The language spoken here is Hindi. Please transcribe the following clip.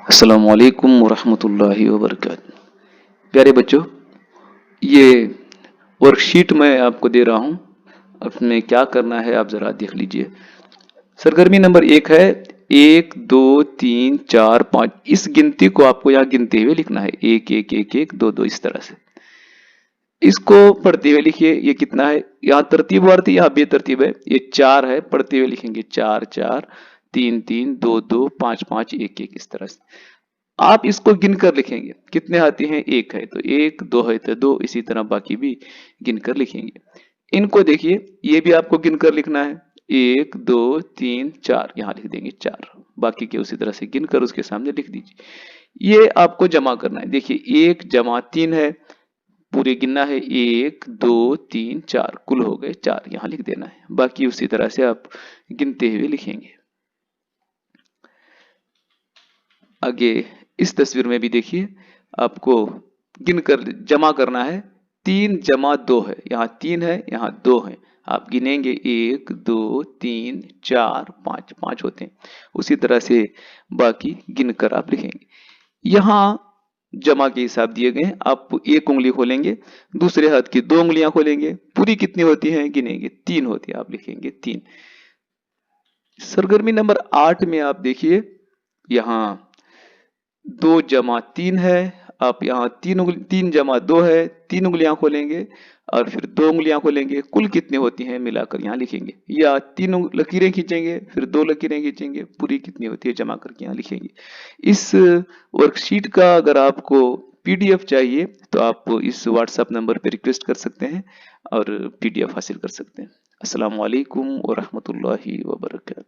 अस्सलामु अलैकुम वरहमतुल्लाहि वबरकातुहू। प्यारे बच्चों, ये वर्कशीट मैं आपको दे रहा हूँ। उसमें क्या करना है आप जरा देख लीजिए। सरगर्मी नंबर 1 है 1 2 3 4 5। इस गिनती को आपको यहाँ गिनते हुए लिखना है 1 1 1 1 2 2 इस तरह से। इसको पढ़ते हुए लिखिए। ये कितना है, यहाँ तरतीबवार थी, यहाँ बेतरतीब है। ये 4 है, पढ़ते हुए लिखेंगे 4 4 3 3 2 2 5 5 1 1 इस तरह से। आप इसको गिनकर लिखेंगे, कितने आते हैं, 1 है तो 1, 2 है तो 2, इसी तरह बाकी भी गिनकर लिखेंगे। इनको देखिए, ये भी आपको गिनकर लिखना है 1 2 3 4, यहाँ लिख देंगे 4। बाकी के उसी तरह से गिनकर उसके सामने लिख दीजिए। ये आपको जमा करना है। देखिए 1 जमा 3 है, पूरे गिनना है 1 2 3 4, कुल हो गए 4, यहाँ लिख देना है। बाकी उसी तरह से आप गिनते हुए लिखेंगे। आगे इस तस्वीर में भी देखिए, आपको गिनकर जमा करना है। 3 जमा 2 है, यहाँ 3 है, यहाँ 2 है। आप गिनेंगे 1 2 3 4 5, 5 होते हैं। उसी तरह से बाकी गिनकर आप लिखेंगे। यहाँ जमा के हिसाब दिए गए हैं। आप एक उंगली खोलेंगे, दूसरे हाथ की 2 उंगलियां खोलेंगे, पूरी कितनी होती हैं गिनेंगे, 3 होती है, आप लिखेंगे 3। सरगर्मी नंबर 8 में आप देखिए, यहाँ 2 जमा 3 है। आप यहाँ 3 जमा 2 है, 3 उंगलियां खोलेंगे और फिर 2 उंगलियां खोलेंगे, कुल कितनी होती हैं मिलाकर यहाँ लिखेंगे। या 3 लकीरें खींचेंगे, फिर 2 लकीरें खींचेंगे, पूरी कितनी होती है जमा करके यहाँ लिखेंगे। इस वर्कशीट का अगर आपको पीडीएफ चाहिए तो आप इस व्हाट्सएप नंबर पर रिक्वेस्ट कर सकते हैं और पीडीएफ हासिल कर सकते हैं। अस्सलामु अलैकुम व रहमतुल्लाहि व बरकातहू।